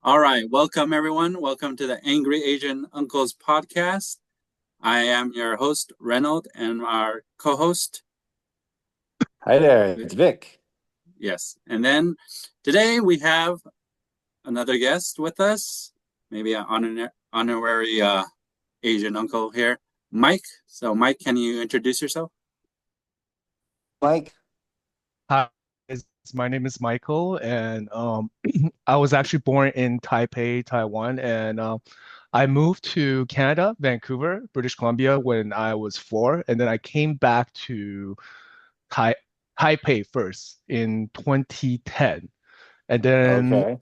All right, welcome everyone. Welcome to the Angry Asian Uncles podcast. I am your host, Reynold, and our co-host, Hi there, it's Vic. yes. And then today we have another guest with us, maybe an honorary Asian uncle here, Mike. So, Mike, can you introduce yourself? Mike. Hi, my name is Michael, and I was actually born in Taipei, Taiwan, and I moved to Canada, Vancouver, British Columbia, when I was 4, and then I came back to Tai Taipei first in 2010, and then Okay.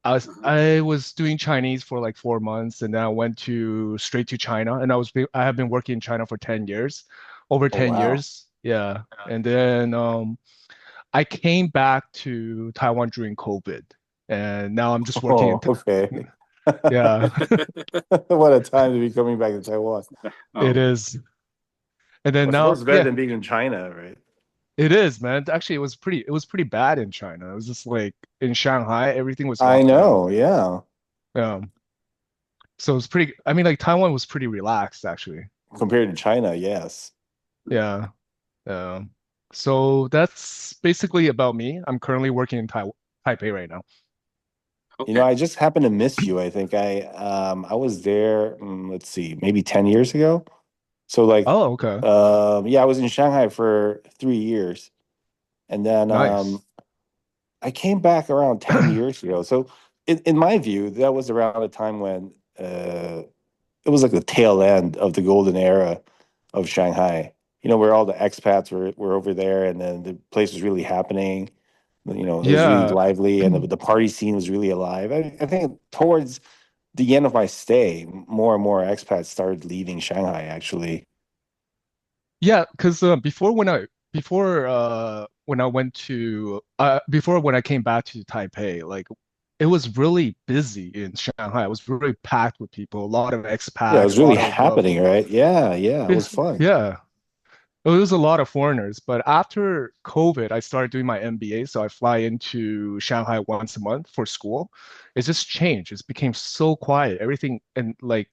Uh-huh. I was doing Chinese for like 4 months, and then I went to straight to China, and I have been working in China for 10 years, over Oh 10 wow. years, yeah, and then I came back to Taiwan during COVID, and now I'm just working Oh, okay. yeah, What a time to be coming back to Taiwan. it Oh, is. And then I suppose now, it's better yeah, than being in China, right? it is, man. Actually, it was pretty bad in China. It was just like in Shanghai, everything was I locked down. know, yeah. Yeah. So it was pretty, I mean, like Taiwan was pretty relaxed, actually. Compared to China, yes. Yeah. Yeah. So that's basically about me. I'm currently working in Taipei right now. okay. I just happened to miss you. I think I was there, let's see, maybe 10 years ago. So like Oh, okay. yeah, I was in Shanghai for 3 years. And then Nice. I came back around 10 years ago. So in my view, that was around the time when it was like the tail end of the golden era of Shanghai. Where all the expats were over there, and then the place was really happening. It was really Yeah. lively, and the party scene was really alive. I think towards the end of my stay, more and more expats started leaving Shanghai, actually. Yeah, because before when I came back to Taipei, like it was really busy in Shanghai. It was really packed with people, a lot of Yeah, it expat, a was really lot of happening, right? Yeah, yeah, it yeah, was fun. yeah. It was a lot of foreigners. But after COVID, I started doing my MBA, so I fly into Shanghai once a month for school. It just changed. It became so quiet. Everything and like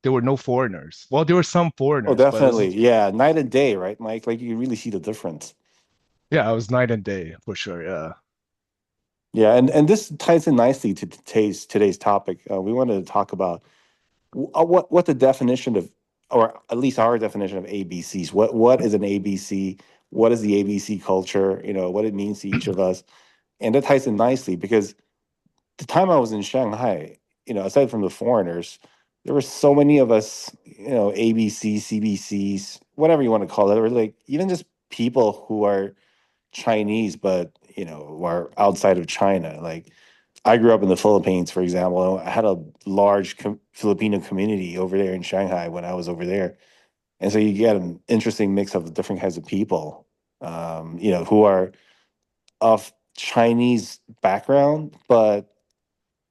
there were no foreigners. Well, there were some Oh, foreigners, but it definitely. was Yeah, night and day, right, Mike? Like you can really see the difference. yeah, it was night and day for sure. Yeah. Yeah, and this ties in nicely to today's topic. We wanted to talk about what the definition of, or at least our definition of ABCs. What is an ABC? What is the ABC culture? What it means to each of us, and that ties in nicely because the time I was in Shanghai, aside from the foreigners, there were so many of us, ABCs, CBCs, whatever you want to call it, or like even just people who are Chinese, but are outside of China. Like I grew up in the Philippines, for example. I had a large Filipino community over there in Shanghai when I was over there, and so you get an interesting mix of different kinds of people, who are of Chinese background, but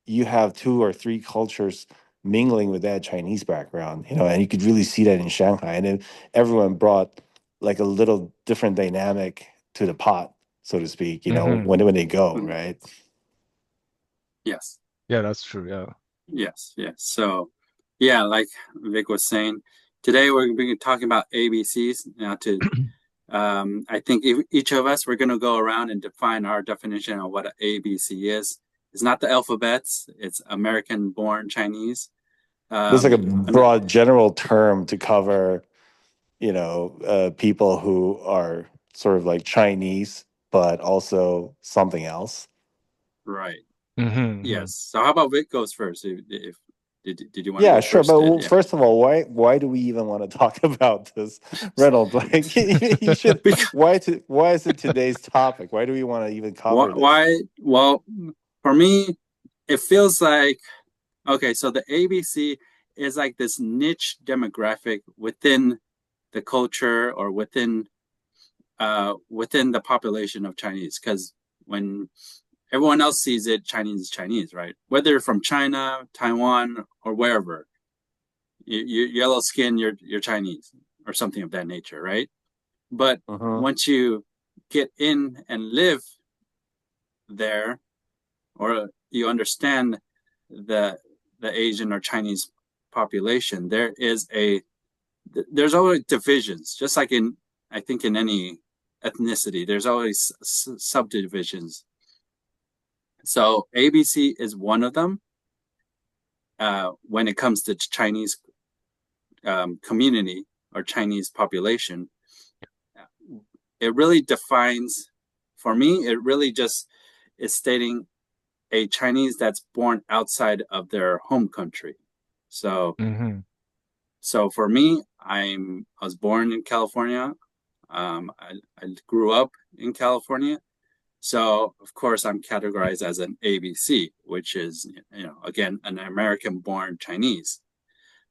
you have two or three cultures mingling with that Chinese background, and you could really see that in Shanghai. And then everyone brought like a little different dynamic to the pot, so to speak, Hmm. when they go, Mhm. right? Yes, Yeah, that's true. Yeah. yes, yes. So, yeah, like Vic was saying, today we're going to be talking about ABCs. Now, I think each of us, we're going to go around and define our definition of what an ABC is. It's not the alphabets, it's American born Chinese. There's like a And broad general term to cover, people who are sort of like Chinese, but also something else. right. Hmm. Yes. So, how about Vic goes first? If did you want to Yeah, go sure. first? But Yeah. first of all, why do we even want to talk about this, Reynolds? Like you should. Because, Why is it today's topic? Why do we want to even why, cover this? why? Well, for me, it feels like okay. So the ABC is like this niche demographic within the culture or within the population of Chinese. Because when everyone else sees it, Chinese is Chinese, right? Whether you're from China, Taiwan, or wherever, you yellow skin, you're Chinese or something of that nature, right? But Hmm. once you get in and live there, or you understand the Asian or Chinese population, there's always divisions, just like in I think in any ethnicity, there's always subdivisions. So ABC is one of them when it comes to Chinese community or Chinese population. It really defines, for me, it really just is stating a Chinese that's born outside of their home country. So, Mm-hmm. so for me, I was born in California. I grew up in California. So, of course, I'm categorized as an ABC, which is, again, an American-born Chinese.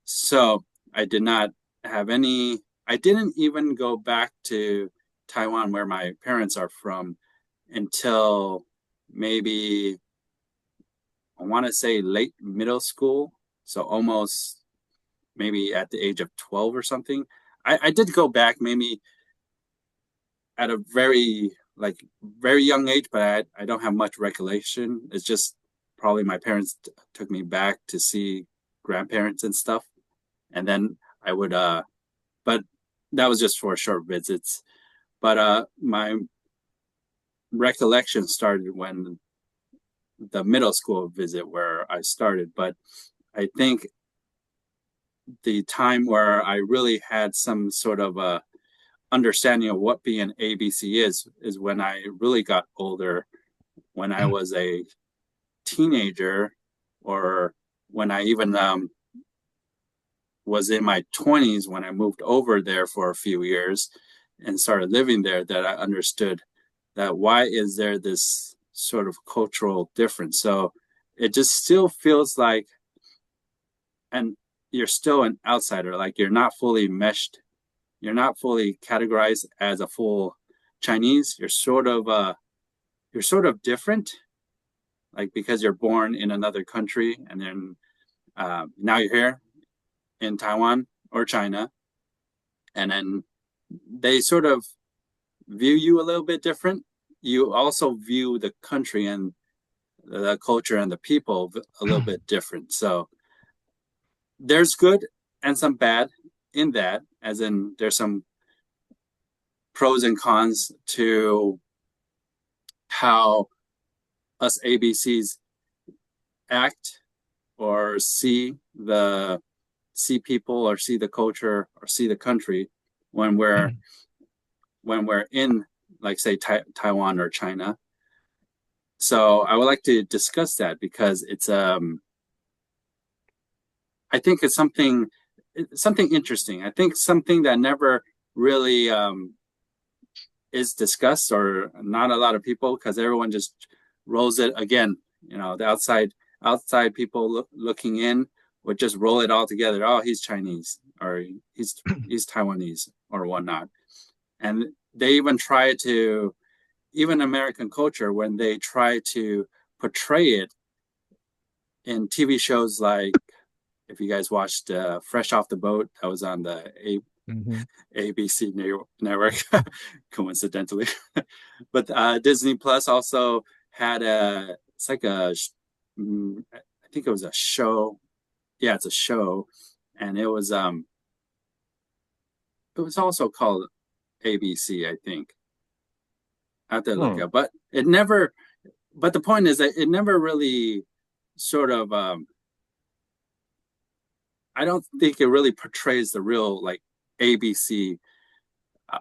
So I did not have any, I didn't even go back to Taiwan, where my parents are from, until maybe, I want to say late middle school. So almost maybe at the age of 12 or something. I did go back maybe at a very young age, but I don't have much recollection. It's just probably my parents took me back to see grandparents and stuff. And then I would but that was just for short visits. But my recollection started when the middle school visit where I started. But I think the time where I really had some sort of a understanding of what being ABC is when I really got older, when I was a teenager, or when I even was in my 20s when I moved over there for a few years and started living there, that I understood that why is there this sort of cultural difference. So it just still feels like, and you're still an outsider, like you're not fully meshed, you're not fully categorized as a full Chinese. You're sort of different, like because you're born in another country and then now you're here in Taiwan or China, and then they sort of view you a little bit different. You also view the country and the culture and the people a little bit different. So there's good and some bad in that, as in there's some pros and cons to how us ABCs act or see people or see the culture or see the country when we're in, like, say, Taiwan or China. So I would like to discuss that because it's I think it's something interesting. I think something that never really is discussed, or not a lot of people, because everyone just rolls it again. The outside people looking in would just roll it all together. Oh, he's Chinese, or he's Taiwanese, or whatnot. And they even try to, even American culture, when they try to portray it in TV shows, like if you guys watched Fresh Off the Boat, that was on the Mm-hmm. ABC network, coincidentally. But Disney Plus also had it's like I think it was a show. Yeah, it's a show, and it was also called ABC, I think. I have to look Hmm. up, but it never. But the point is that it never really sort of. I don't think it really portrays the real, like, ABC uh,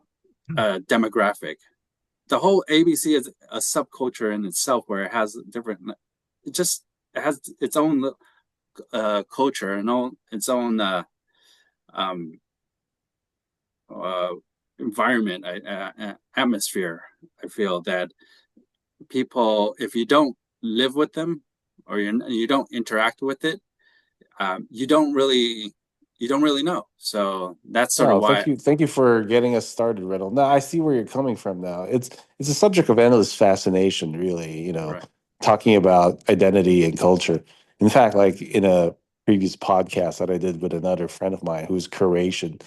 demographic. The whole ABC is a subculture in itself, where it has different. It has its own culture and its own um, uh, environment, atmosphere. I feel that people, if you don't live with them, or you don't interact with it, you don't really know. So that's sort of Oh, why. thank you for getting us started, Reynold. Now I see where you're coming from. Now it's a subject of endless fascination, really. Right. Talking about identity and culture. In fact, like in a previous podcast that I did with another friend of mine who's Croatian,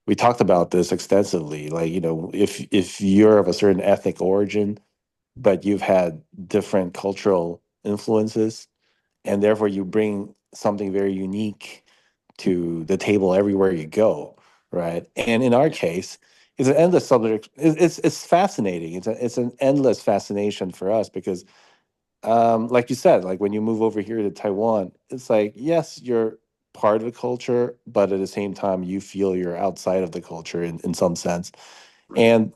we talked about this extensively. Like, if you're of a certain ethnic origin, but you've had different cultural influences, and therefore you bring something very unique to the table everywhere you go, right? And in our Yeah. case, it's an endless subject. It's fascinating. It's an endless fascination for us because, like you said, like when you move over here to Taiwan, it's like yes, you're part of the culture, but at the same time, you feel you're outside of the culture in some sense. Right. And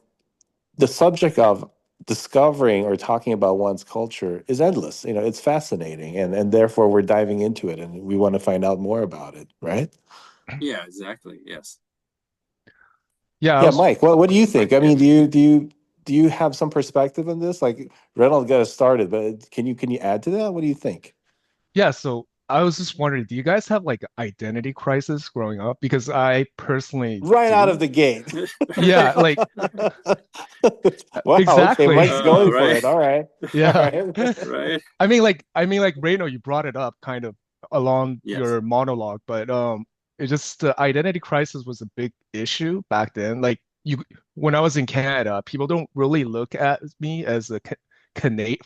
the subject of discovering or talking about one's culture is endless. You know, it's fascinating, and therefore we're diving into it, and we want to find out more about it, right? Yeah, exactly. Yes. Yeah, I Yeah, was Mike, what do you Mike, think? I yeah. mean, do you have some perspective on this? Like Reynold got us started, but can you add to that? What do you think? yeah, so I was just wondering, do you guys have like identity crisis growing up? Because I personally Right out of do. the gate. Yeah, like Wow, okay, exactly. Mike's going for Right. it. All right. All Yeah. right. Right. I mean like Reno, you brought it up kind of along Yes. your monologue, but it just the identity crisis was a big issue back then. Like you when I was in Canada, people don't really look at me as a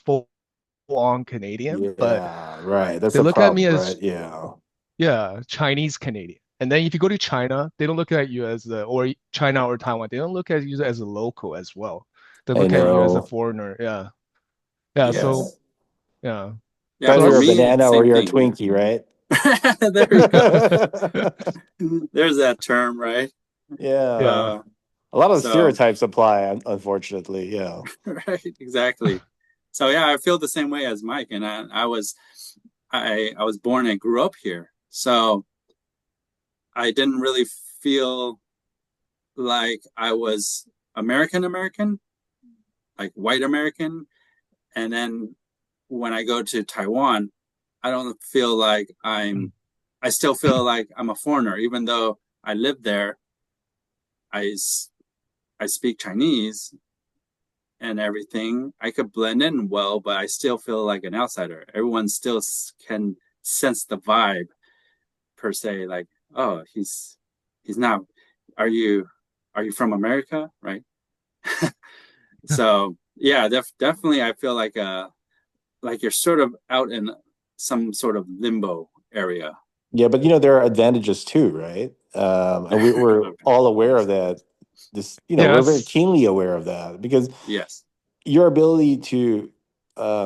full-on Canadian, but Yeah, right. That's they a look at me problem, right? as Yeah. yeah, Chinese Canadian. And then if you go to China, they don't look at you as the or China or Taiwan, they don't look at you as a local as well. They I look at you as a know. foreigner. Yeah. Yeah, Yeah. so yeah. Yeah, So Whether I for you're a me, was banana or same you're a thing. Twinkie, right? There we go. There's that term, right? Yeah. yeah. Uh, A lot of so stereotypes apply, unfortunately. Yeah. right, exactly. So yeah, I feel the same way as Mike, and I was born and grew up here, so I didn't really feel like I was American American, like white American, and then when I go to Taiwan, I don't feel like I still feel like I'm a foreigner, even though I live there. I I speak Chinese and everything. I could blend in well, but I still feel like an outsider. Everyone still can sense the vibe per se, like, oh, he's not. Are you are you from America, right? So yeah, definitely, I feel like you're sort of out in some sort of limbo area. Yeah, but there are advantages too, right? And we're Okay. all aware of that. We're very Yes. keenly aware of that because Yes. your ability to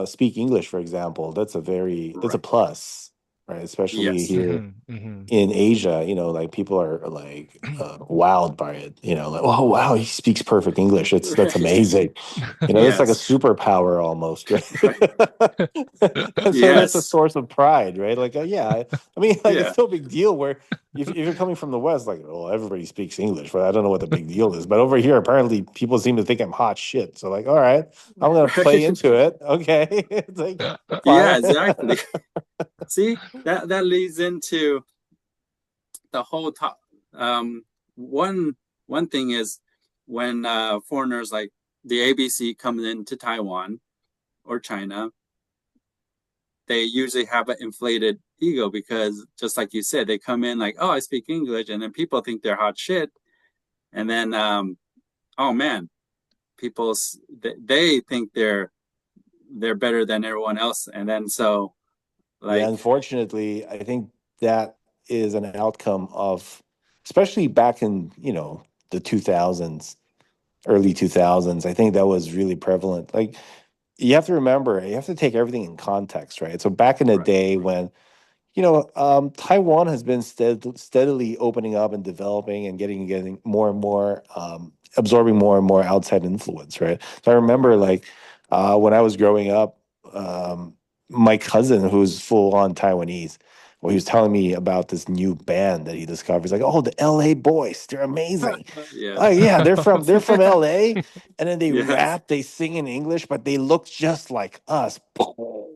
speak English, for example, that's a Right. plus, right? Especially Yes. here Hmm. in Asia, like people are like wowed by it. Like, oh wow, he speaks perfect English. That's Right. amazing. That's like a Yes. superpower almost, right? Right. And so that's a Yes. source of pride, right? Like, yeah, I mean, like Yeah. it's no big deal. Where if you're coming from the West, like, oh, everybody speaks English, but I don't know what the big deal is. But over here, apparently, people seem to think I'm hot shit. So like, all right, I'm gonna play Right. into it. Okay, it's like Yeah, fine. exactly. See, that leads into the whole top. One one thing is when foreigners like the ABC come into Taiwan or China, they usually have an inflated ego because just like you said, they come in like, oh, I speak English, and then people think they're hot shit, and then oh man, people they think they're better than everyone else, and then so Yeah, like unfortunately, I think that is an outcome of, especially back in, the 2000s, early 2000s. I think that was really prevalent. Like, you have to remember, you have to take everything in context, right? So back in the right, day when Taiwan has been steadily opening up and developing and getting more and more, absorbing more and more outside influence, right? So I remember, right, like, when I was growing up, um, my cousin, who's full on Taiwanese, well, he was telling me about this new band that he discovered. He's like, "Oh, the L.A. Boys, they're amazing." Oh yes, yeah, they're from L.A. And then they yes, rap, they sing in English, but they look just like us.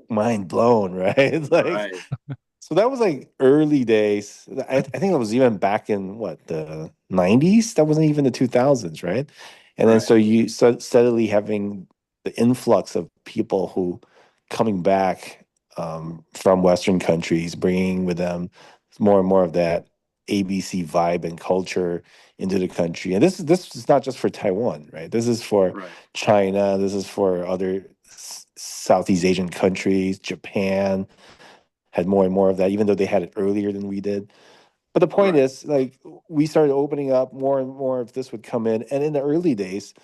Mind blown, right? It's like, right, so that was like early days. I think it was even back in what, the 90s. That wasn't even the 2000s, right? And then so right, you start steadily having the influx of people who coming back, from Western countries, bringing with them more and more of that ABC vibe and culture into the country. And this is not just for Taiwan, right? This is for right, China. This is for other Southeast Asian countries, Japan, had more and more of that, even though they had it earlier than we did. But the point Right. is, like, we started opening up more and more of this would come in. And in the early days,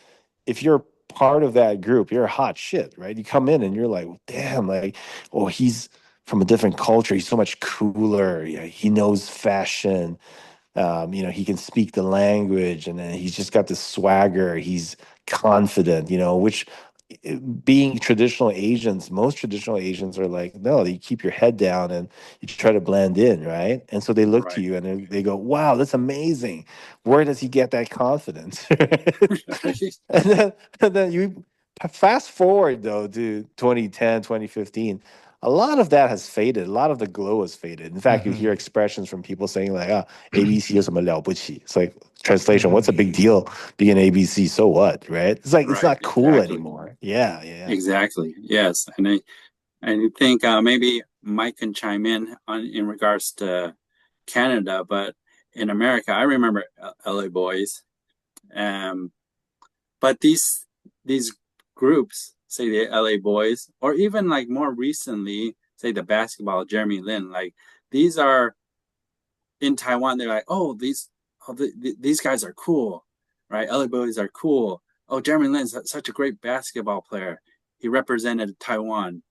if you're part of that group, you're a hot shit, right? You come in and you're like, damn, like, oh, he's from a different culture. He's so much cooler. Yeah, he knows fashion. He can speak the language, and then he's just got this swagger. He's confident, which being traditional Asians, most traditional Asians are like, no, you keep your head down and you try to blend in, right? And so they look to Right. you and they go, wow, that's amazing. Where does he get that confidence? and then, and then you fast forward though to 2010, 2015. A lot of that has faded. A lot of the glow has faded. In fact, you hear Hmm. expressions from people saying like, ah, ABC 有什么了不起? It's like translation, what's Hmm. a big deal being ABC? So what, right? It's like it's Right. not cool Exactly. anymore. Yeah, yeah. Exactly. Yes. And I think maybe Mike can chime in on in regards to Canada, but in America, I remember LA Boys. Um, but these groups, say the LA Boys, or even like more recently, say the basketball, Jeremy Lin, like these are in Taiwan. They're like, oh, these guys are cool, right? LA Boys are cool. Oh, Jeremy Lin's such a great basketball player. He represented Taiwan.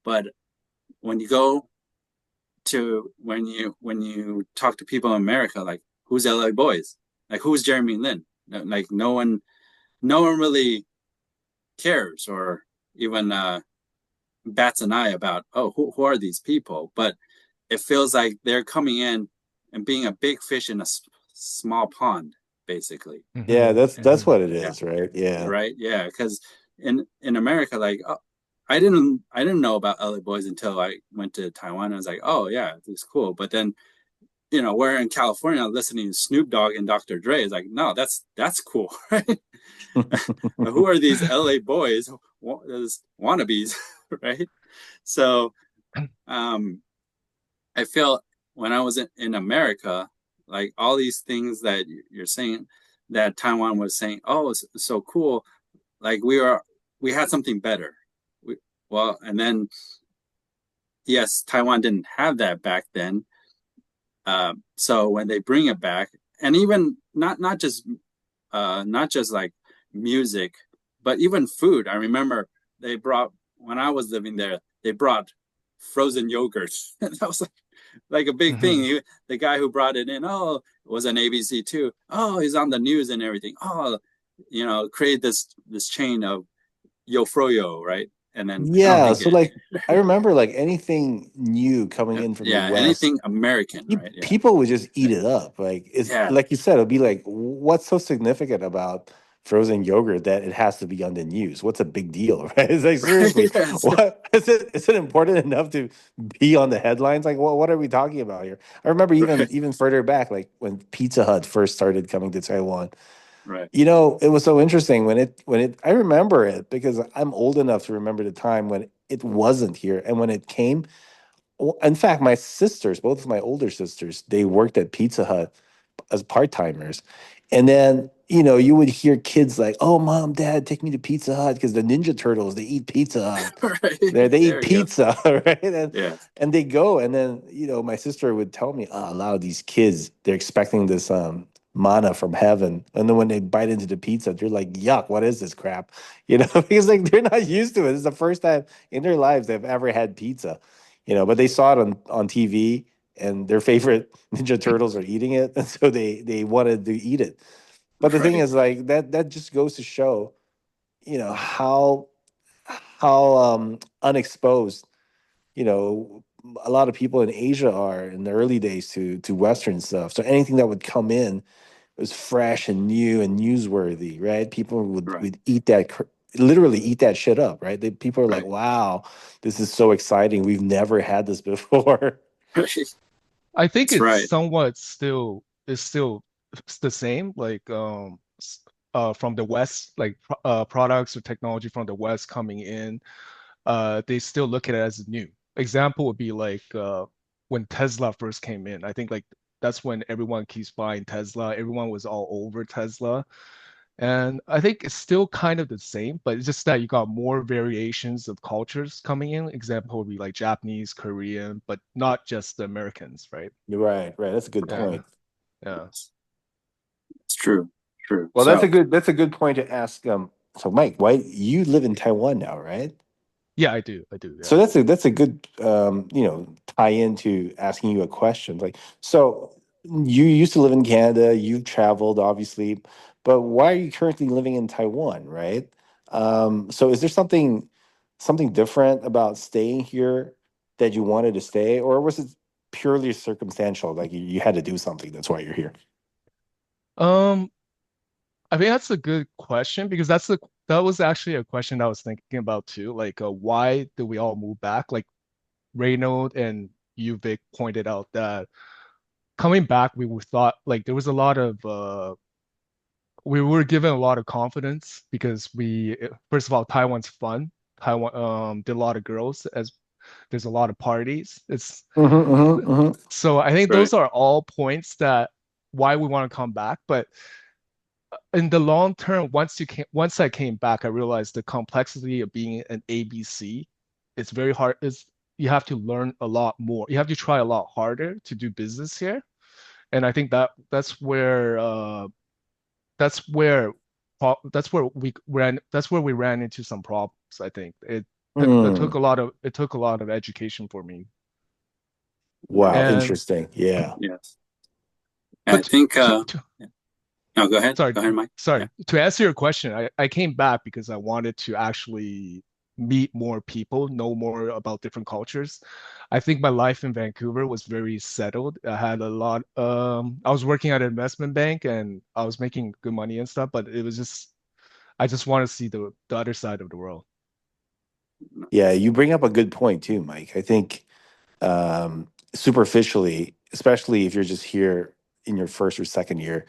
But when you go to when you talk to people in America, like who's LA Boys, like who's Jeremy Lin, like no one really cares or even bats an eye about who are these people. But it feels like they're coming in and being a big fish in a small pond, basically. Yeah, Hmm. that's Hmm. what it Yeah, is, right? Yeah. right. Yeah, because in America, like I didn't know about LA Boys until I went to Taiwan. I was like, oh yeah, it's cool. But then we're in California listening to Snoop Dogg and Dr. Dre. It's like, no, that's cool, right? Who are these LA boys, those wannabes, right? So um, I feel when I was in America, like all these things that you're saying, that Taiwan was saying, oh, it's so cool. Like we had something better. We, well, and then yes, Taiwan didn't have that back then. So when they bring it back, and even not just like music, but even food. I remember they brought when I was living there, they brought frozen yogurt. That was like a big thing. Hmm. The guy who brought it in, oh, it was an ABC too. Oh, he's on the news and everything. Oh, create this chain of yo froyo, right? And then I don't Yeah, think so it. like I remember like anything new coming in from the Yeah, West, anything American, right? Yeah, people would just eat it up. Like it's yeah, like you said, it'll be like, what's so significant about frozen yogurt that it has to be on the news? What's a big deal, right? It's like right. seriously, Yes, what is it? Is it important enough to be on the headlines? Like, what are we talking about here? I remember even right, further back, like when Pizza Hut first started coming to Taiwan. right, It was so interesting when it. I remember it because I'm old enough to remember the time when it wasn't here, and when it came. In fact, my sisters, both of my older sisters, they worked at Pizza Hut as part-timers. And then, you would hear kids like, "Oh, mom, dad, take me to Pizza Hut because the Ninja Turtles, they eat Pizza Hut. right. They eat There you go. pizza," right? And Yes, and they go, and then, my sister would tell me, "Oh, a lot of these kids, they're expecting this manna from heaven. And then when they bite into the pizza, they're like, yuck, what is this crap?" Because like they're not used to it. It's the first time in their lives they've ever had pizza. But they saw it on TV and their favorite Ninja Turtles are eating it, and so they wanted to eat it. But the thing right, is, like that just goes to show, how unexposed, you know a lot of people in Asia are in the early days to Western stuff. So anything that would come in was fresh and new and newsworthy, right? People would right, would eat that literally eat that shit up, right? People are like, right, "Wow, this is so exciting. We've never had this before." right. I think That's it's right. somewhat still the same, like from the West, like products or technology from the West coming in, they still look at it as new. Example would be like when Tesla first came in. I think like that's when everyone keeps buying Tesla. Everyone was all over Tesla. And I think it's still kind of the same, but it's just that you got more variations of cultures coming in. Example would be like Japanese, Korean, but not just the Americans, right? Right, right. That's a good Yeah, point. yeah. It's true, true. Well, So that's a good point to ask. So Mike, why you live in Taiwan now, right? Yeah, I do. I do. So Yeah. that's a good tie into asking you a question. Like, so you used to live in Canada, you've traveled obviously, but why are you currently living in Taiwan, right? So is there something different about staying here that you wanted to stay, or was it purely circumstantial? Like you had to do something, that's why you're here. Um, I think that's a good question because that was actually a question I was thinking about too. Like, why do we all move back? Like Reynold and you, Vic, pointed out that coming back, we were thought like there was a lot of we were given a lot of confidence because first of all, Taiwan's fun. Taiwan did a lot of girls as there's a lot of parties. It's Mm-hmm, mm-hmm, mm-hmm. so I think right. those are all points that why we want to come back. But in the long term, once I came back, I realized the complexity of being an ABC is very hard. Is You have to learn a lot more. You have to try a lot harder to do business here. And I think that's where that's where we ran into some problems. I think Mm. it took a lot of education for me. Wow, Right. And interesting. Yeah. Yes. I but think to no, go ahead. sorry, Go ahead, Mike. Yeah. sorry. To answer your question, I came back because I wanted to actually meet more people, know more about different cultures. I think my life in Vancouver was very settled. I was working at an investment bank and I was making good money and stuff, but I just want to see the other side of the world. Yeah, you bring up a good point too, Mike. I think superficially, especially if you're just here in your first or second year,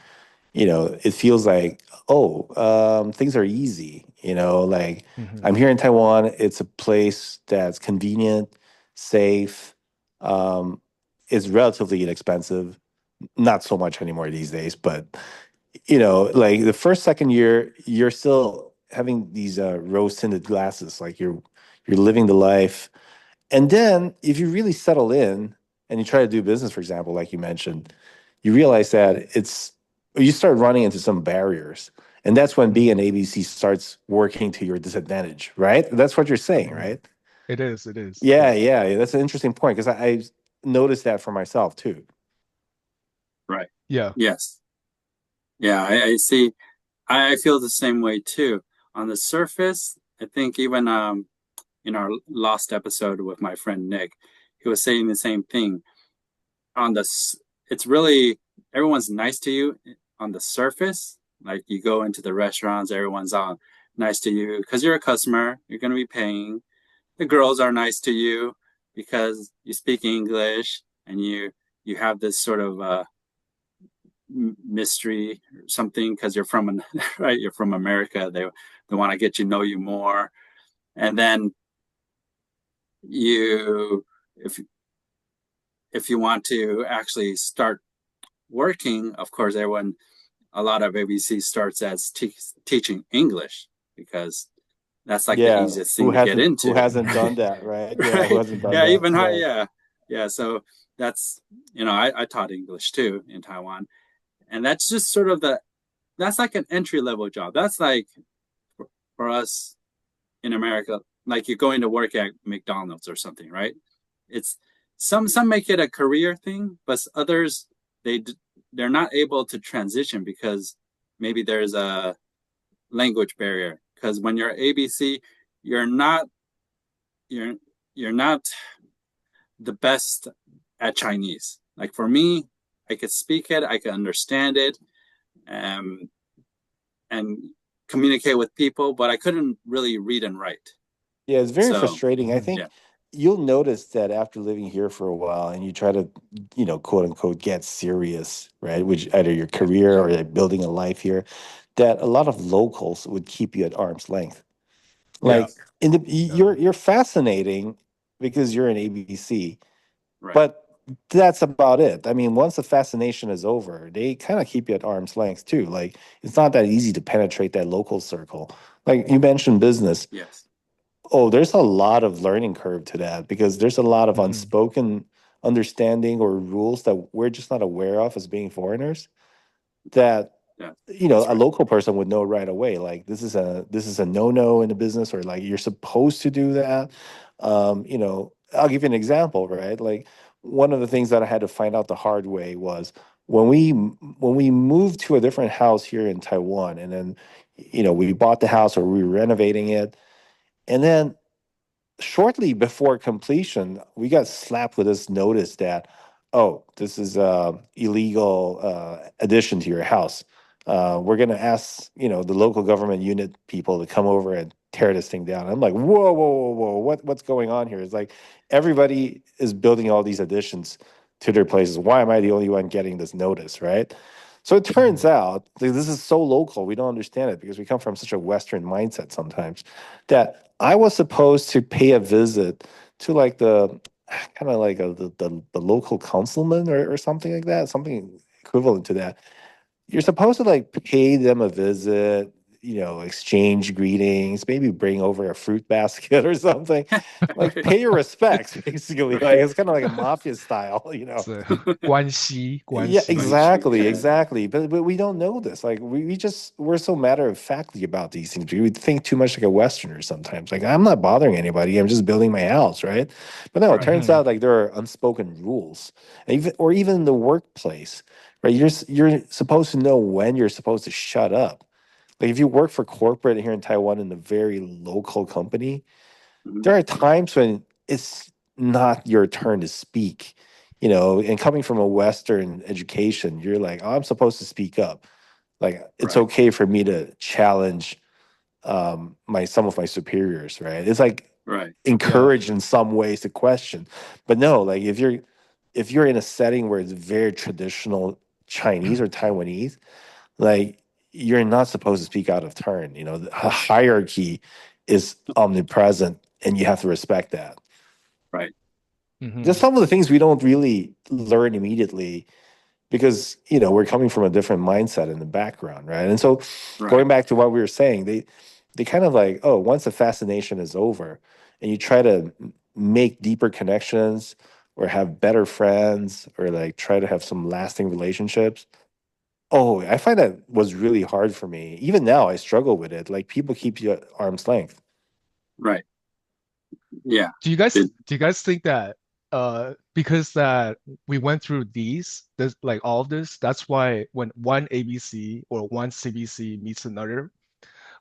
it feels like, oh, things are easy. Like Hmm. I'm here in Taiwan. It's a place that's convenient, safe, um, is relatively inexpensive. Not so much anymore these days, but like the first, second year, you're still having these rose tinted glasses, like you're living the life. And then if you really settle in and you try to do business, for example, like you mentioned, you realize that you start running into some barriers. And that's when being Hmm. an ABC starts working to your disadvantage, right? That's what you're saying, Hmm. right? It is. Yeah, Yeah. yeah. That's an interesting point because I noticed that for myself too. Right. Yeah. Yes. Yeah. I see. I feel the same way too. On the surface, I think even in our last episode with my friend Nick, he was saying the same thing. It's really everyone's nice to you on the surface. Like you go into the restaurants, everyone's all nice to you because you're a customer. You're going to be paying. The girls are nice to you because you speak English and you have this sort of mystery or something because you're from right. You're from America. They want to get you know you more, and then you if if you want to actually start working, of course, a lot of ABC starts as teaching English because that's like the Yeah. easiest Who thing to get hasn't who into, hasn't right? done that, right? Yeah, who Right. hasn't done Yeah, that? even high, Right. yeah. Yeah, so that's I taught English too in Taiwan. And that's just sort of that's like an entry level job. That's like for us in America, like you're going to work at McDonald's or something, right? It's some make it a career thing, but others they they're not able to transition because maybe there's a language barrier. Because when you're ABC, you're not you're you're not the best at Chinese. Like for me, I could speak it, I could understand it, um, and communicate with people, but I couldn't really read and write. Yeah, it's very So frustrating. I Hmm. yeah, think you'll notice that after living here for a while and you try to, quote unquote, get serious, right? Which either your career or like building a life here, that a lot of locals would keep you at arm's length. Yeah. Like in the Yeah. you're fascinating because you're an ABC, right, but that's about it. I mean, once the fascination is over, they kind of keep you at arm's length too. Like it's not that easy to penetrate that local circle. Like you mentioned business. Yes. Oh, there's a lot of learning curve to that because there's a lot of Hmm. unspoken understanding or rules that we're just not aware of as being foreigners Right. that Yeah. a That's right. local person would know right away like this is a no-no in the business or like you're supposed to do that. I'll give you an example, right? Like one of the things that I had to find out the hard way was when we moved to a different house here in Taiwan, and then we bought the house or we were renovating it, and then shortly before completion, we got slapped with this notice that, oh, this is illegal addition to your house. We're going to ask, the local government unit people to come over and tear this thing down. I'm like, whoa, whoa, whoa, whoa, what's going on here? It's like everybody is building all these additions to their places. Why am I the only one getting this notice, right? So it turns Hmm. out that this is so local, we don't understand it because we come from such a Western mindset sometimes that I was supposed to pay a visit to like the kind of like the local councilman or something like that, something equivalent to that. You're supposed to like pay them a visit, exchange greetings, maybe bring over a fruit basket or something. Like Right. pay your respects, basically. Like Right. it's kind of like a mafia style. So 关系, Yeah, 关系. Guanxi. exactly, Yeah. exactly. But we don't know this. Like we're so matter of factly about these things. We would think too much like a Westerner sometimes. Like I'm not bothering anybody. I'm just building my house, right? But no, it Right. turns Hmm. out like there are unspoken rules, and even in the workplace, right? You're supposed to know when you're supposed to shut up. Like if you work for corporate here in Taiwan in a very local company, Mhm. there are times when it's not your turn to speak, and coming from a Western education, you're like, oh, I'm supposed to speak up. Like it's Right. okay for me to challenge my some of my superiors, right? It's like Right. Yeah. encouraged in some ways to question. But no, like if you're in a setting where it's very traditional Chinese or Taiwanese, like you're not supposed to speak out of turn. The hierarchy is omnipresent and you have to respect that. Right. Just Hmm. some of the things we don't really learn immediately because we're coming from a different mindset in the background, right? And so Right. going back to what we were saying, they kind of like, oh, once the fascination is over and you try to make deeper connections or have better friends or like try to have some lasting relationships. Oh, I find that was really hard for me. Even now, I struggle with it. Like people keep you at arm's length. Right. Yeah. Do you guys It, do you guys think that because that we went through this like all of this, that's why when one ABC or one CBC meets another,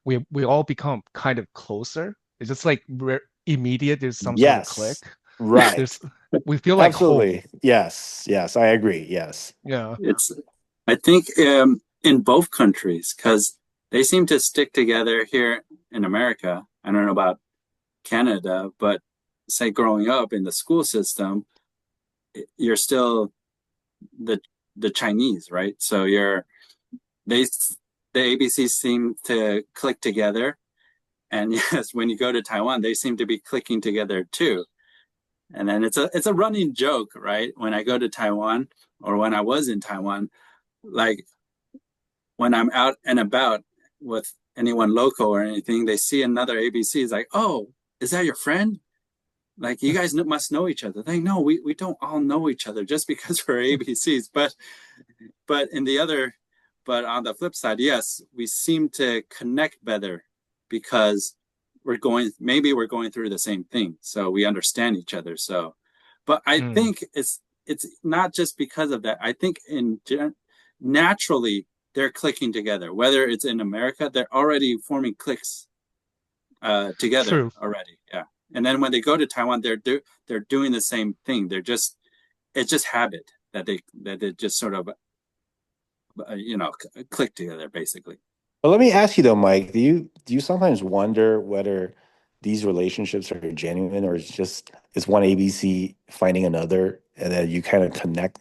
we all become kind of closer. It's just like we're immediate, there's some sort of click. Yes, right. There's we feel like home. Absolutely. Yes, yes, I agree. Yes. Yeah. it's, I think, in both countries, because they seem to stick together here in America. I don't know about Canada, but say growing up in the school system, you're still the the Chinese, right? So they the ABCs seem to click together, and yes, when you go to Taiwan, they seem to be clicking together too. And then it's a running joke, right? When I go to Taiwan or when I was in Taiwan, like when I'm out and about with anyone local or anything, they see another ABC. It's like, oh, is that your friend? Like you guys must know each other. They know we don't all know each other just because we're ABCs. But in the other, but on the flip side, yes, we seem to connect better because maybe we're going through the same thing, so we understand each other. So, but I Mm. think it's not just because of that. I think naturally they're clicking together. Whether it's in America, they're already forming cliques together True. already. Yeah, and then when they go to Taiwan, they're doing the same thing. It's just habit that they just sort of click together basically. But let me ask you though, Mike, do you sometimes wonder whether these relationships are genuine or it's one ABC finding another and then you kind of connect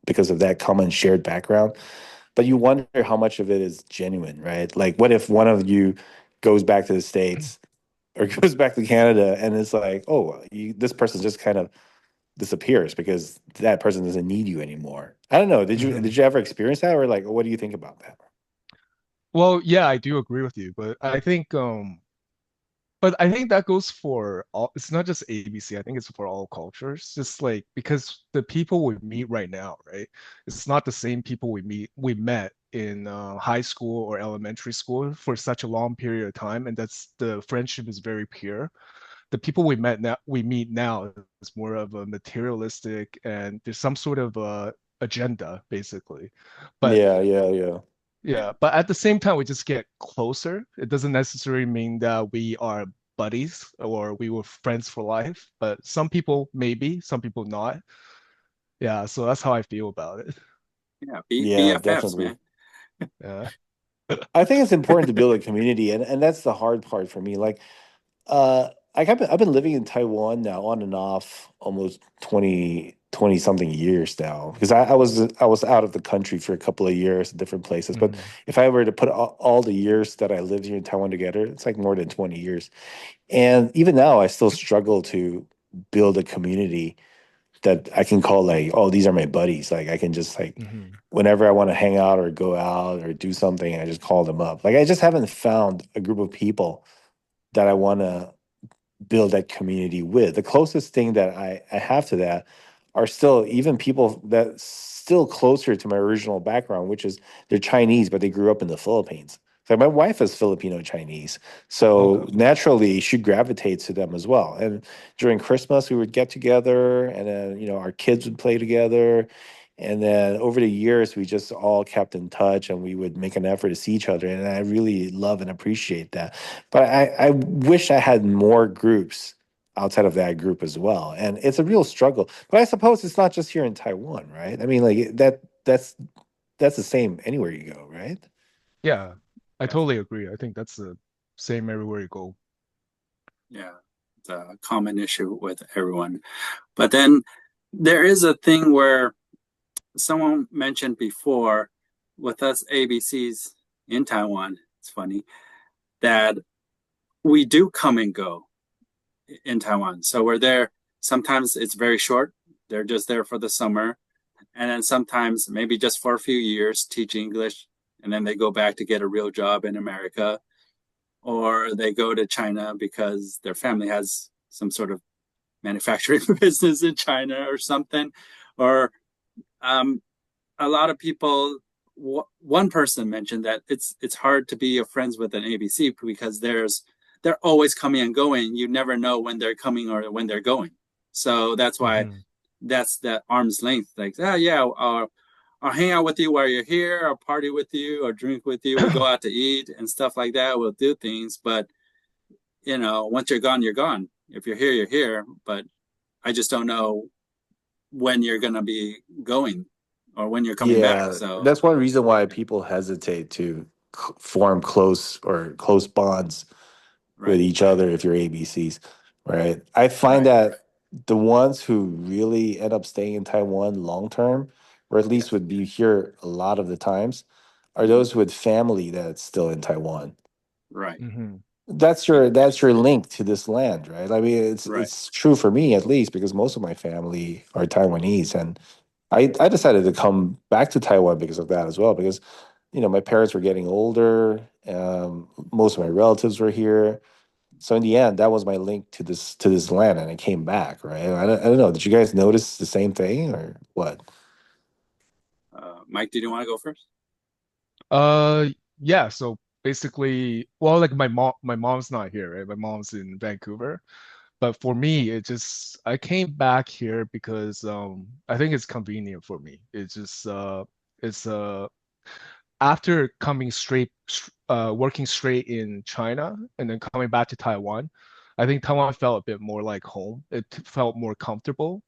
because of that common shared background? But you wonder how much of it is genuine, right? Like what if one of you goes back to the States or goes back to Canada and it's like, oh, this person's just kind of disappears because that person doesn't need you anymore. I don't know. Hmm. Did you ever experience that, or like, what do you think about that? Well, yeah, I do agree with you, but I think that goes for all, it's not just ABC. I think it's for all cultures. Just like because the people we meet right now, right? It's not the same people we met in high school or elementary school for such a long period of time, and that's the friendship is very pure. The people we meet now is more of a materialistic, and there's some sort of agenda basically. But Yeah, yeah, yeah. yeah, but at the same time, we just get closer. It doesn't necessarily mean that we are buddies or we were friends for life, but some people maybe, some people not. Yeah, so that's how I feel about it. Yeah, Yeah, BFFs, definitely. man. Yeah. I think it's important to build a community, and that's the hard part for me. Like, I've been living in Taiwan now on and off almost 20 something years now because I was out of the country for a couple of years at different places. But Hmm. if I were to put all the years that I lived here in Taiwan together, it's like more than 20 years. And even now, I still struggle to build a community that I can call like, oh, these are my buddies. Like I can just like Hmm. whenever I want to hang out or go out or do something, I just call them up. Like I just haven't found a group of people that I want to build that community with. The closest thing that I have to that are still even people that still closer to my original background, which is they're Chinese, but they grew up in the Philippines. So my wife is Filipino Chinese. So Okay. naturally she gravitates to them as well. And during Christmas we would get together and then, our kids would play together. And then over the years, we just all kept in touch and we would make an effort to see each other. And I really love and appreciate that. But I wish I had more groups outside of that group as well. And it's a real struggle. But I suppose it's not just here in Taiwan, right? I mean, like that's the same anywhere you go, right? Yeah, I Yes. totally agree. I think that's the same everywhere you go. Yeah, it's a common issue with everyone. But then there is a thing where someone mentioned before with us ABCs in Taiwan, it's funny that we do come and go in Taiwan. So we're there. Sometimes it's very short. They're just there for the summer. And then sometimes maybe just for a few years teach English. And then they go back to get a real job in America. Or they go to China because their family has some sort of manufacturing business in China or something. Or um, a lot of people, one person mentioned that it's hard to be friends with an ABC because they're always coming and going. You never know when they're coming or when they're going. So that's why Hmm. that's the arm's length. Like, yeah, I'll hang out with you while you're here. I'll party with you or drink with you. We'll go out to eat and stuff like that. We'll do things, but once you're gone, you're gone. If you're here, you're here. But I just don't know when you're gonna be going or when you're coming back. Yeah, So that's one reason why people hesitate to form close bonds with right, each other if you're ABCs, right? I find right, that the ones who really end up staying in Taiwan long term, or at least yes, would be here a lot of the times, are hmm, those with family that's still in Taiwan. right, Hmm. yeah, That's your link to this land, right? I mean, right, it's true for me at least because most of my family are Taiwanese, and I decided to come back to Taiwan because of that as well. Because my parents were getting older, most of my relatives were here, so in the end, that was my link to this land, and I came back, right? I don't know. Did you guys notice the same thing or what? Mike, did you want to go first? Uh, yeah, so basically, well, like my mom's not here, right? My mom's in Vancouver. But for me, I came back here because I think it's convenient for me. It's after working straight in China and then coming back to Taiwan, I think Taiwan felt a bit more like home. It felt more comfortable.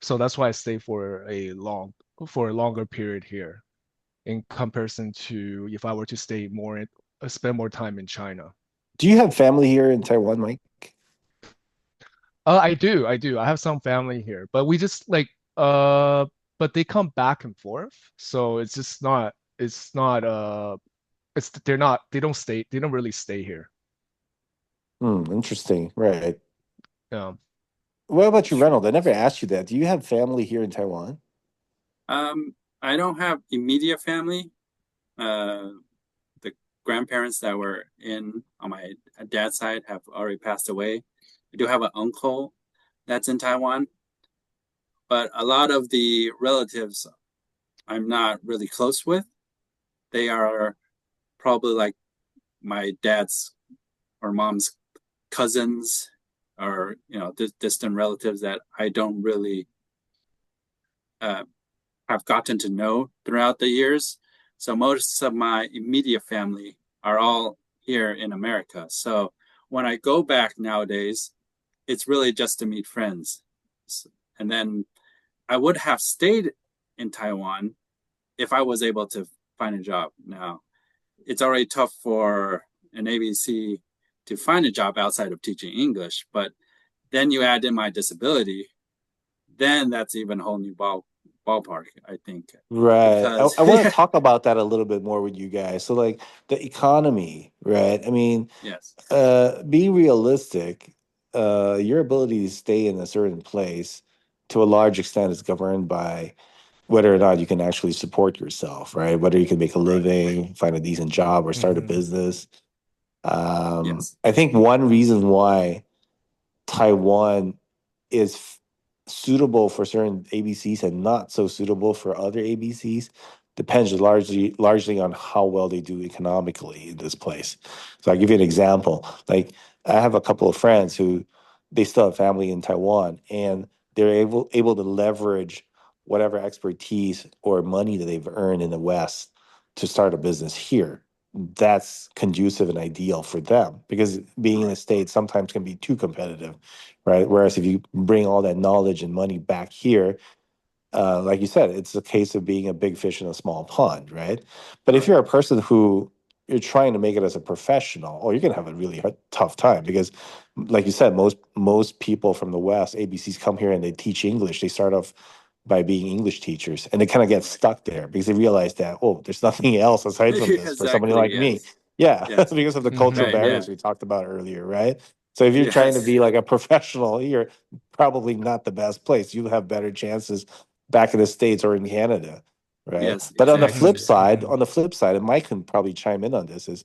So that's why I stayed for a longer period here in comparison to if I were to spend more time in China. Do you have family here in Taiwan, Mike? I do. I have some family here, but we just uh but they come back and forth. So it's not they they don't really stay here. Hmm, interesting. Right. Yeah. What about you, Reynold? I never asked you that. Do you have family here in Taiwan? Um, I don't have immediate family. Uh, the grandparents that were in on my dad's side have already passed away. I do have an uncle that's in Taiwan, but a lot of the relatives I'm not really close with. They are probably like my dad's or mom's cousins or distant relatives that I don't really uh, have gotten to know throughout the years. So most of my immediate family are all here in America. So when I go back nowadays, it's really just to meet friends. And then I would have stayed in Taiwan if I was able to find a job. Now, it's already tough for an ABC to find a job outside of teaching English, but then you add in my disability, then that's even a whole new ballpark, I think, Right. because I want to talk about that a little bit more with you guys. So, like the economy, right? I mean, yes, be realistic. Your ability to stay in a certain place to a large extent is governed by whether or not you can actually support yourself, right? Whether you can make a right, living, find a decent job, or start a Hmm. business. yes, I think one reason why Taiwan is suitable for certain ABCs and not so suitable for other ABCs depends largely on how well they do economically in this place. So I'll give you an example. Like I have a couple of friends who they still have family in Taiwan and they're able to leverage whatever expertise or money that they've earned in the West to start a business here. That's conducive and ideal for them because being in the right, States sometimes can be too competitive, right? Whereas if you bring all that knowledge and money back here, like you said, it's a case of being a big fish in a small pond, right? But if right, you're a person who you're trying to make it as a professional, or you're gonna have a really tough time because, like you said, most people from the West, ABCs come here and they teach English. They start off by being English teachers, and they kind of get right. stuck there because they realize that there's nothing else aside from this for somebody Exactly. like me. Yes, Yeah, yes, because of the cultural Hmm. right. barriers Yeah, we talked about earlier, right? So if you're trying to yes, be like a professional, you're probably not the best place. You have better chances back in the States or in Canada, right? yes, But Hmm. Hmm. on the flip side, and Mike can probably chime in on this, is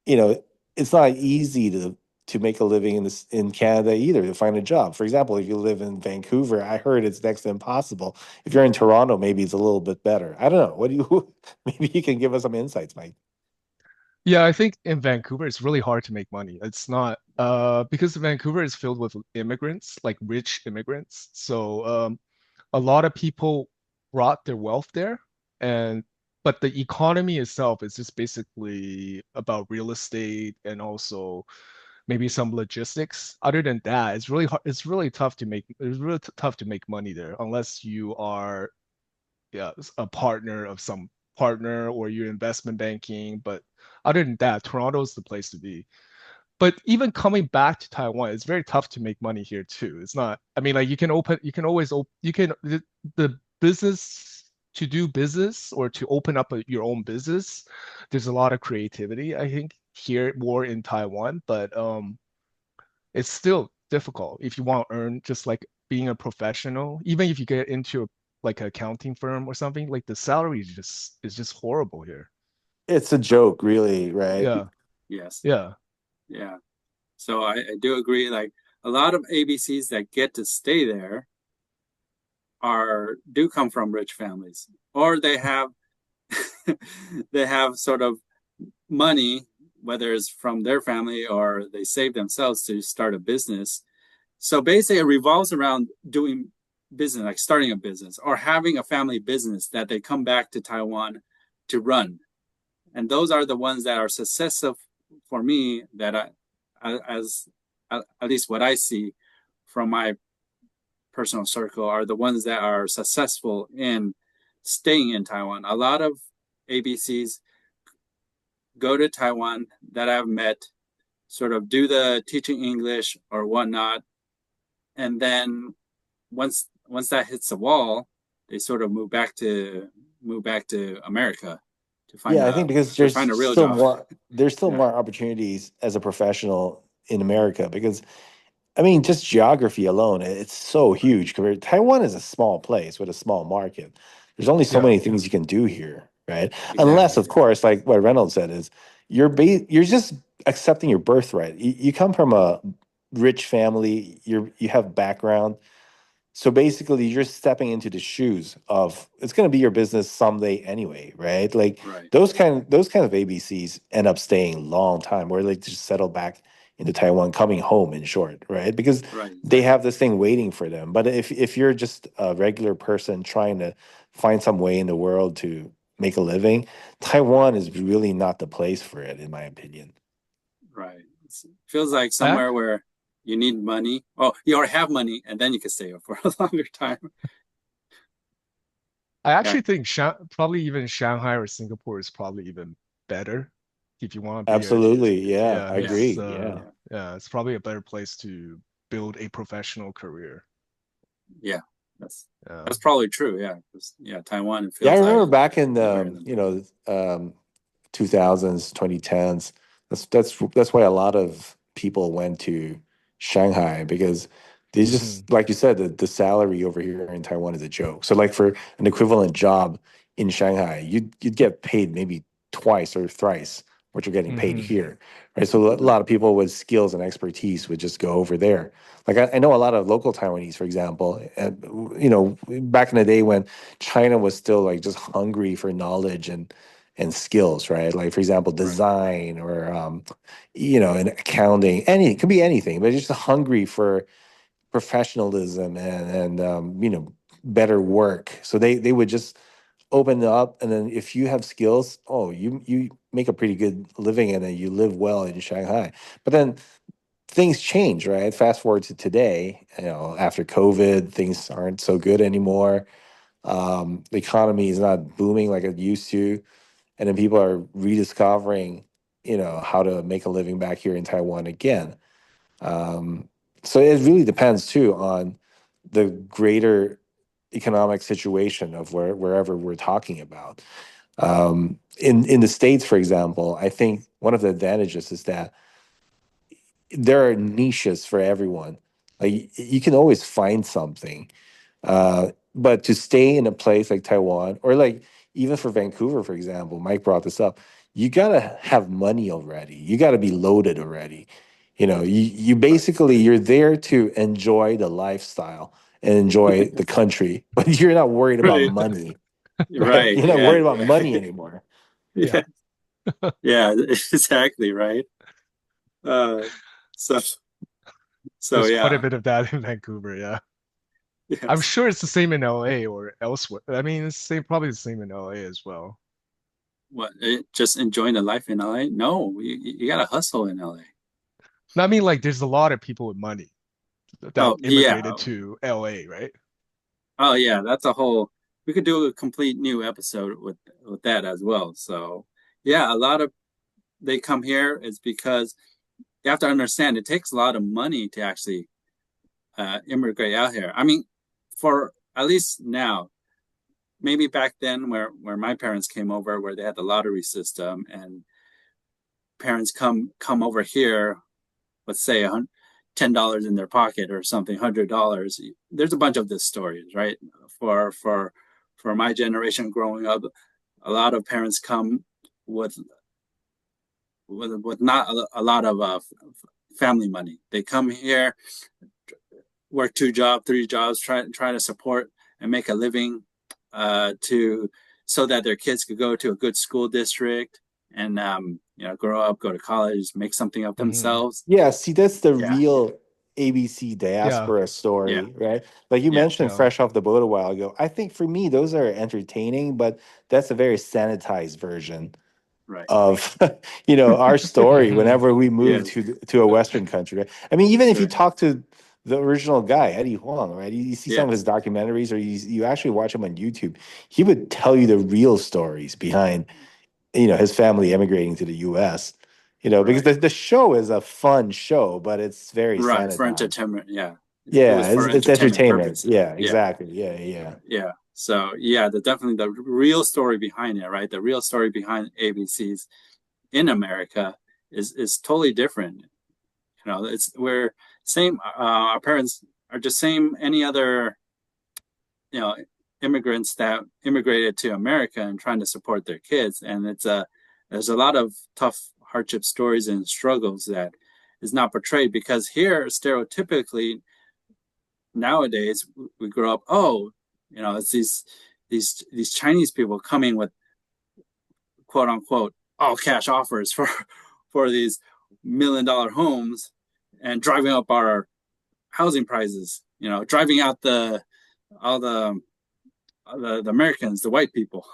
you know, it's not easy to make a living in this in Canada either to find a job. For example, if you live in Vancouver, I heard it's next to impossible. If you're in Toronto, maybe it's a little bit better. I don't know. What do you maybe you can give us some insights, Mike. Yeah, I think in Vancouver it's really hard to make money. It's not because Vancouver is filled with immigrants, like rich immigrants. So a lot of people brought their wealth there, and but the economy itself is just basically about real estate and also maybe some logistics. Other than that, it's really hard, it's really tough to make it's really tough to make money there unless you are, yeah, a partner of some partner or you're investment banking. But other than that, Toronto's the place to be. But even coming back to Taiwan, it's very tough to make money here too. It's not, I mean, like you can always open, you can, the business, to do business or to open up your own business, there's a lot of creativity, I think, here more in Taiwan, but it's still difficult if you want to earn just like being a professional, even if you get into like an accounting firm or something, like the salary is just horrible here. It's a joke, really, right? Yeah, yes, yeah. yeah. So I do agree. Like a lot of ABCs that get to stay there are do come from rich families, or they have they have sort of money, whether it's from their family or they save themselves to start a business. So basically, it revolves around doing business, like starting a business or having a family business that they come back to Taiwan to run. And those are the ones that are successful for me. That as at least what I see from my personal circle, are the ones that are successful in staying in Taiwan. A lot of ABCs go to Taiwan that I've met, sort of do the teaching English or whatnot, and then once that hits the wall, they sort of move back to America Yeah, I think because to find a real job. there's still Yeah, more opportunities as a professional in America because I mean, just geography alone, it's so huge. Compared, Taiwan is a small place with a small market. There's only so Yeah. many things you can do here, right? Unless, Exactly. of course, like what Reynolds said, is you're just accepting your birthright. You come from a rich family. You have background. So basically, you're stepping into the shoes of it's going to be your business someday anyway, right? Like Right. those kind of ABCs end up staying long time, where they just settle back into Taiwan, coming home in short, right? Because Right. they Exactly. have this thing waiting for them. But if you're just a regular person trying to find some way in the world to make a living, Taiwan Right. is really not the place for it, in my opinion. Right. Feels like I, somewhere where you need money. Oh, you already have money, and then you can stay for a longer time. I Yeah. actually think probably even Shanghai or Singapore is probably even better if you want to be a Absolutely, yeah, yeah, I Yeah. agree. Yeah. yeah, it's probably a better place to build a professional career. Yeah. That's Yeah. that's probably true. Yeah. Yeah. Taiwan. It Yeah, I feels like remember back in better than. 2000s, 2010s. That's why a lot of people went to Shanghai because they Hmm. just like you said, the salary over here in Taiwan is a joke. So like for an equivalent job in Shanghai, you'd get paid maybe twice or thrice what you're getting paid Hmm. here, right? So a lot of people with skills and expertise would just go over there. Like I know a lot of local Taiwanese, for example, and back in the day when China was still like just hungry for knowledge and skills, right? Like for example, Right. design or in accounting, it could be anything, but just hungry for professionalism and better work. So they would just open it up, and then if you have skills, oh, you make a pretty good living and then you live well in Shanghai. But then things change, right? Fast forward to today, after COVID, things aren't so good anymore. The economy is not booming like it used to, and then people are rediscovering how to make a living back here in Taiwan again. um, so it really depends too on the greater economic situation of wherever we're talking about. In the States, for example, I think one of the advantages is that there are niches for everyone. Like you can always find something. But to stay in a place like Taiwan, or like even for Vancouver, for example, Mike brought this up. You gotta have money already. You gotta be loaded already. You Right. basically you're there to enjoy the lifestyle and enjoy the country, but you're not worried about Right. money, right? Right. You're not Yeah. worried about money Right. anymore. Yeah. Yeah. Yeah. Exactly. Right. Uh. So. So There's quite a yeah. bit of that in Vancouver, yeah. I'm Yes. sure it's the same in LA or elsewhere. I mean, it's probably the same in LA as well. What? Just enjoying the life in LA? No, you gotta hustle in LA. I mean, like, there's a lot of people with money that Oh immigrated yeah. to LA, right? Oh yeah. That's a whole. We could do a complete new episode with that as well. So yeah, a lot of they come here is because you have to understand it takes a lot of money to actually immigrate out here. I mean, for at least now, maybe back then where my parents came over, where they had the lottery system, and parents come over here, let's say $10 in their pocket or something, $100. There's a bunch of these stories, right? For for for my generation growing up, a lot of parents come with with not a lot of family money. They come here, work two jobs, three jobs, try to support and make a living, to so that their kids could go to a good school district and grow up, go to college, make something of Hmm. themselves. Yeah, see, that's the Yeah, real ABC Yeah, diaspora yeah, story, right? Like you yeah, mentioned yeah. Fresh Off the Boat a while ago. I think for me, those are entertaining, but that's a very sanitized version right. of our story Hmm. whenever we move Yes, to a Western country. Right? I mean, even if you right. talk to the original guy, Eddie Huang, right? You see some of his Yes, documentaries, or you actually watch him on YouTube. He would tell you the real stories behind his family emigrating to the U.S. Because right, the show is a fun show, but it's very right. For sanitized. entertainment, yeah. It was Yeah, for it's entertainment entertainment. purposes. Yeah, Yeah, exactly. Yeah, yeah. yeah. So yeah, definitely the real story behind it, right? The real story behind ABCs in America is totally different. It's where same. Our parents are just same any other, you know, immigrants that immigrated to America and trying to support their kids. And there's a lot of tough hardship stories and struggles that is not portrayed because here stereotypically nowadays we grow up, oh, you know, it's these Chinese people coming with quote unquote all cash offers for these $1 million homes and driving up our housing prices, you know, driving out all the Americans, the white people.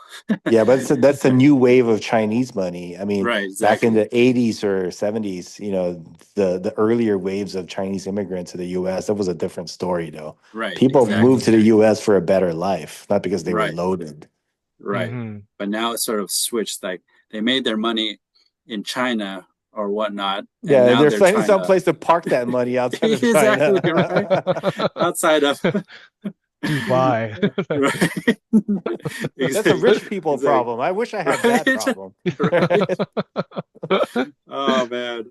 Yeah, but that's a new wave of Chinese money. I mean, Right, back in exactly. the 80s or 70s, the earlier waves of Chinese immigrants to the US, that was a different story though. Right, People moved exactly. to the US for a better life, not because they were Right, loaded. right. Mm-hmm. But now it's sort of switched. Like they made their money in China or whatnot, and Yeah, now they're they're finding trying some to place to park that money outside of exactly right China. outside of Dubai. right. That's a Exactly, rich people exactly. problem. I wish I had that Right, problem. right. Oh man.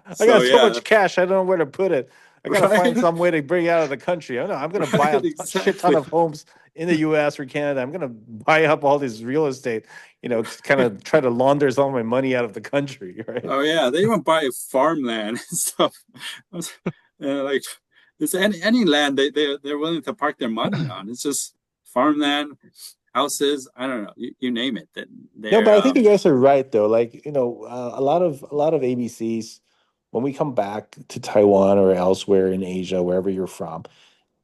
I So got so yeah, much cash, I don't know where to put it. I got to find right, some way to bring it out of the country. I don't know. I'm going to buy right, a shit ton exactly. of homes in the US or Canada. I'm going to buy up all this real estate, kind of try to launder some of my money out of the country, right? Oh yeah, they even buy farmland and stuff. Like it's any land they're willing to park their money on. It's just farmland, houses. I don't know, you name it. That No, they're but I think you guys are right though. Like, a lot of ABCs when we come back to Taiwan or elsewhere in Asia, wherever you're from,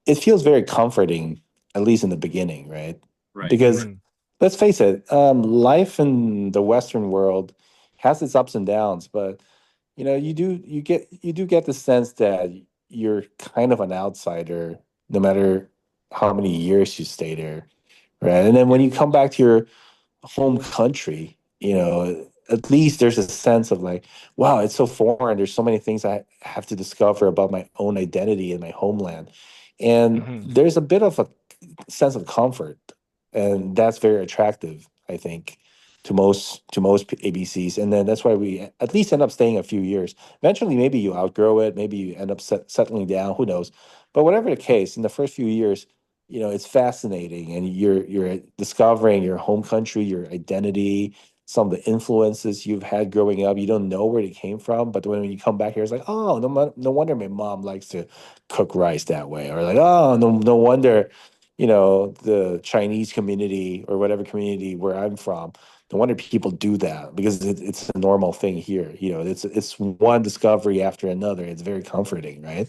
it feels very comforting, at least in the beginning, right? right, Because right. Mm-hmm. let's face it, life in the Western world has its ups and downs, but you do get the sense that you're kind of an outsider, no matter how many years you stay there, right? And then when Yeah, you come back to your home country, at least there's a sense of like, wow, it's so foreign. There's so many things I have to discover about my own identity and my homeland. And Mm-hmm. there's a bit of a sense of comfort. And that's very attractive, I think, to most ABCs. And then that's why we at least end up staying a few years. Eventually, maybe you outgrow it, maybe you end up settling down, who knows. But whatever the case, in the first few years, it's fascinating, and you're discovering your home country, your identity, some of the influences you've had growing up. You don't know where they came from, but when you come back here, it's like, oh, no wonder my mom likes to cook rice that way, or like, oh, no wonder, the Chinese community or whatever community where I'm from. No wonder people do that because it's a normal thing here. It's one discovery after another. It's very comforting, right?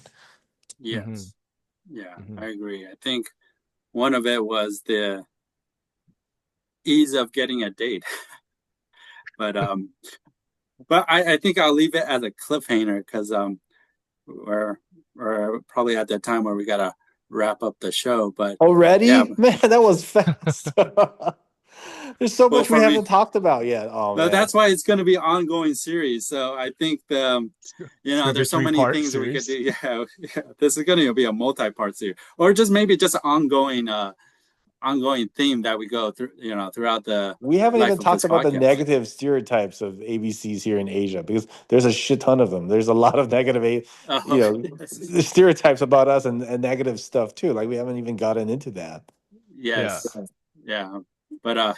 Mm-hmm. yes, yeah, Mm-hmm. I agree. I think one of it was the ease of getting a date, but I think I'll leave it as a cliffhanger because we're we're probably at that time where we gotta wrap up the show. But yeah, Already? Man, that was fast. There's so well, much we for me, haven't talked about yet. Oh no, man. that's why it's going to be an ongoing series. So I think It's gonna be a there's so many three-part things that we could do. series. Yeah, yeah, this is going to be a multi-part series, or just maybe just an ongoing theme that we go through, throughout the We haven't even life of talked this about the podcast. negative stereotypes of ABCs here in Asia because there's a shit ton of them. There's a lot of negative, Oh, yes, stereotypes about us and negative stuff too. Like we haven't even gotten into that. Yeah. yes, yeah, but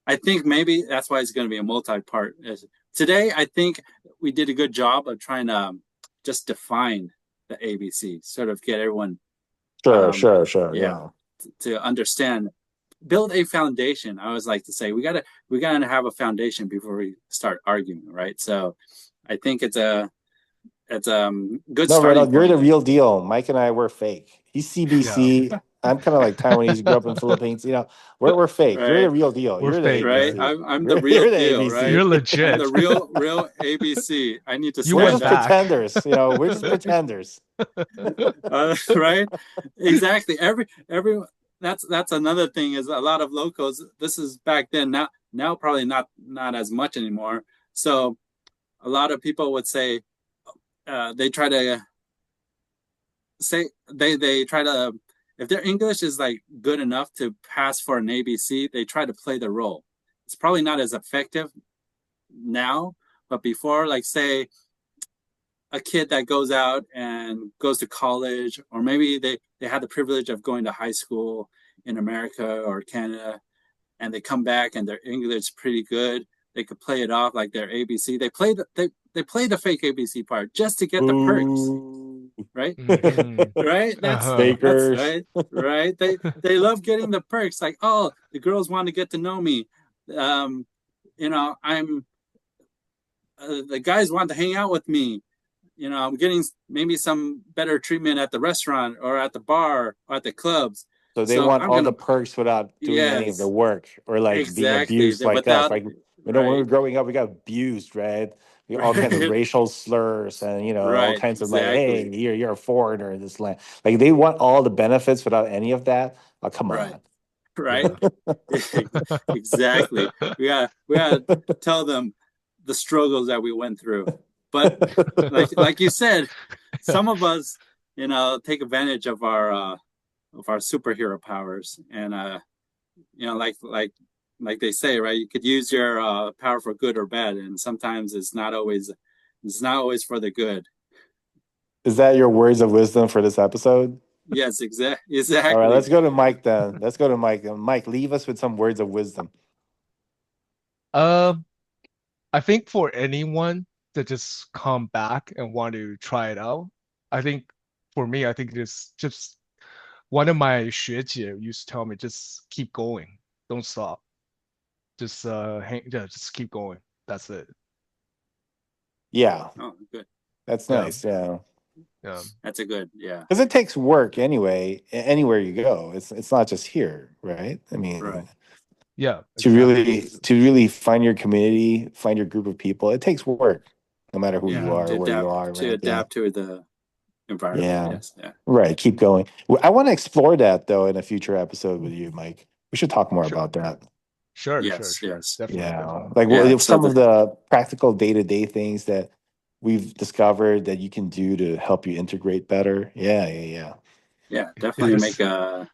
I think maybe that's why it's going to be a multi-part. Today, I think we did a good job of trying to just define the ABC, sort of get everyone, Sure, um, sure, sure. yeah, Yeah. to understand, build a foundation. I always like to say we gotta have a foundation before we start arguing, right? So I think it's a good No, starting Reynold, you're the point, real deal. Mike and I, we're fake. He's Yeah. CBC. I'm kind of like Taiwanese, grew up in Philippines. We're fake. You're the right? real deal. We're You're the fake, Right. man. ABC. I'm the real You're the deal, right? You're ABC. I'm the legit. real ABC. I need to You We're went stand just up. back. pretenders. We're just pretenders. Right? Exactly. Every that's another thing is a lot of locals. This is back then. Now probably not as much anymore. So a lot of people would say they try to say they try to if their English is like good enough to pass for an ABC, they try to play the role. It's probably not as effective now, but before, like say a kid that goes out and goes to college, or maybe they had the privilege of going to high school in America or Canada, and they come back and their English is pretty good. They could play it off like their ABC. They play the fake ABC part just to get the perks, Ooh. right? Hmm. Right? That's Fakers. right. Right? They love getting the perks. Like, oh, the girls want to get to know me. Um, I'm the guys want to hang out with me. I'm getting maybe some better treatment at the restaurant or at the bar or at the clubs. So they So want I'm all gonna, the perks without doing any of the yes, work or like being exactly. abused like us. Without, Like, when we were right, growing up, we got abused, right? We all kinds of right, racial slurs and all right, kinds of like, hey, exactly, you're a foreigner in this land. Like they want all the benefits without any of that. Oh, come right, on. right, Yeah. exactly. We gotta tell them the struggles that we went through. But like you said, some of us, take advantage of our superhero powers, and like they say, right? You could use your power for good or bad, and sometimes it's not always for the good. Is that your words of wisdom for this episode? Yes, All right, exactly. let's go to Mike then. Let's go to Mike. Mike, leave us with some words of wisdom. Um, I think for anyone that just come back and want to try it out, I think for me, I think it's just one of my 学姐 used to tell me, just keep going, don't stop, just yeah, just keep going. That's it. Yeah, Oh, good. that's Yeah, nice. Yeah. yeah, That's a good. Yeah. Because it takes work anyway, anywhere you go. It's not just here, right? I Right. mean, yeah, to exactly. really find your community, find your group of people, it takes work, no matter who you Yeah. are, To where you adapt are, to right? Yeah, adapt to the environment. yeah, Yes. Yeah. right. Keep going. I want to explore that though in a future episode with you, Mike. We should talk more Sure, about that. sure, sure, Yes. sure. Yes. Definitely, Yeah, definitely. like Yeah. So some of the practical day-to-day things that we've discovered that you can do to help you integrate better. Yeah, yeah, yeah. yeah, Yeah, definitely make just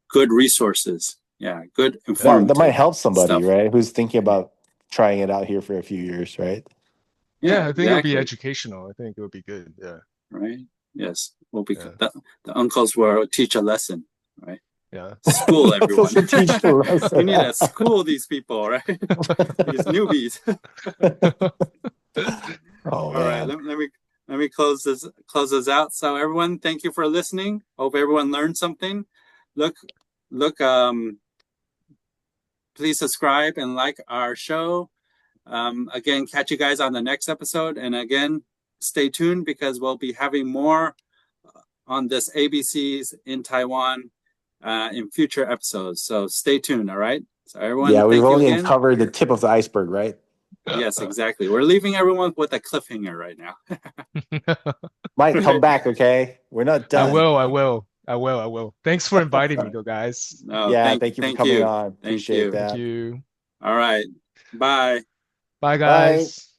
good resources. Yeah. Good yeah, That might informative help somebody, stuff. right? Who's thinking about trying it out here for a few years, right? Yeah. yeah. I think it'll be Exactly. educational. I think it'll be good. Yeah, Right. Yes. Will be yeah, the uncles will teach a lesson. Right. yeah. School everyone. Supposed to teach the We lesson. need to school these people, right? These newbies. Oh All right, man. let me close this out. So everyone, thank you for listening. Hope everyone learned something. Look look Please subscribe and like our show. Again, catch you guys on the next episode, and again, stay tuned because we'll be having more on this ABCs in Taiwan in future episodes. So stay tuned. All right. So everyone, Yeah, we've thank you only again. uncovered the tip of the iceberg, right? Yes, exactly. We're leaving everyone with a cliffhanger right now. Mike, come Right. back, okay? We're not I done. will, I will, I will, I will. Thanks for inviting me, though, guys. No, Yeah, thank thank you for thank coming you. on. Thank Appreciate you. Thank that. you. All right. Bye. Bye, Bye. guys.